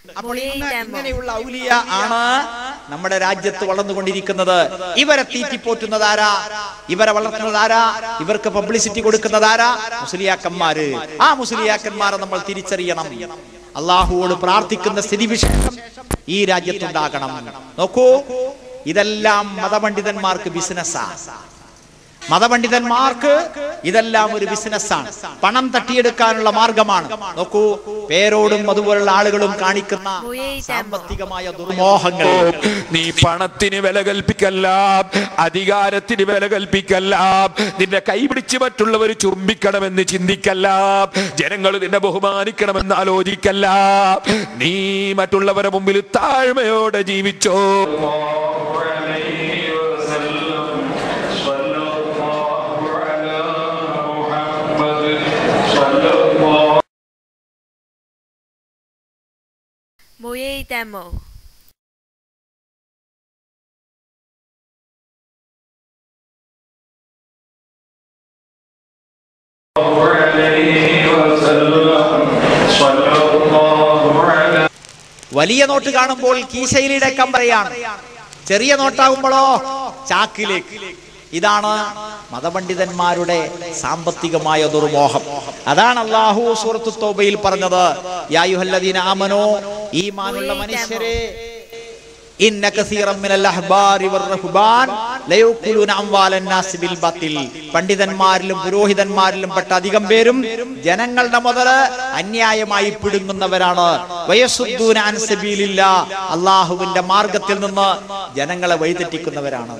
അപ്പോൾ ഇങ്ങനെയുള്ള ഔലിയ ആണ് നമ്മുടെ രാജ്യത്ത് വളർന്നുകൊണ്ടിരിക്കുന്നത്. ഇവരെ തീറ്റിപ്പോറ്റുന്നതാരാ? ഇവരെ വളർത്തുന്നതാരാ? ഇവർക്ക് പബ്ലിസിറ്റി കൊടുക്കുന്നതാരാ? മുസ്ലിയാക്കന്മാര്. ആ മുസ്ലിയാക്കന്മാരെ നമ്മൾ തിരിച്ചറിയണം. അള്ളാഹുവോട് പ്രാർത്ഥിക്കുന്ന സ്ഥിതിവിശേഷം ഈ രാജ്യത്തുണ്ടാകണം. നോക്കൂ, ഇതെല്ലാം മതപണ്ഡിതന്മാർക്ക് ബിസിനസ്സാ. മതപണ്ഡിതന്മാർക്ക് ഇതെല്ലാം ഒരു ബിസിനസ്സാണ്, പണം തട്ടിയെടുക്കാനുള്ള മാർഗമാണ്. നോക്കൂ, പേരോടും അതുപോലുള്ള ആളുകളും കാണിക്കുന്ന സാമ്പത്തികമായ ദുർമോഹങ്ങൾ. നീ പണത്തിന് വില കൽപ്പിക്കല്ല, അധികാരത്തിന് വില കൽപ്പിക്കല്ല, നിന്നെ കൈപിടിച്ച് മറ്റുള്ളവർ ചുംബിക്കണമെന്ന് ചിന്തിക്കല്ല, ജനങ്ങൾ നിന്നെ ബഹുമാനിക്കണമെന്ന് ആലോചിക്കല്ല. നീ മറ്റുള്ളവരുടെ മുമ്പിൽ താഴ്മയോടെ ജീവിച്ചോ. Mojej demo. വലിയ നോട്ട് കാണുമ്പോൾ കീശയിലിടക്കം പറയാണ്, ചെറിയ നോട്ടാകുമ്പോഴോ ചാക്കിലേക്ക്. ഇതാണ് മതപണ്ഡിതന്മാരുടെ സാമ്പത്തികമായ ദുർമോഹം. അതാണ് അല്ലാഹു സൂറത്തു തൗബയിൽ പറഞ്ഞത്, യാ അയ്യുഹല്ലദീന ആമനൂ, ഈമാനുള്ള മനുഷ്യരെ, ഇന്ന കസീറൻ മിനൽ അഹ്ബാരി വർ-റഹ്ബാൻ ലയഖുലൂന അംവാലൻ നാസ് ബിൽ ബാത്തിൽ. പണ്ഡിതന്മാരിലും പുരോഹിതന്മാരിലും പെട്ട അധികം പേരും ജനങ്ങളുടെ മുതൽ അന്യായമായി പിടുങ്ങുന്നവരാണ്. വയസുദ്ദൂന അൻ സബീലില്ലാ, അല്ലാഹുവിന്റെ മാർഗത്തിൽ നിന്ന് ജനങ്ങളെ വഴിതെറ്റിക്കുന്നവരാണ്.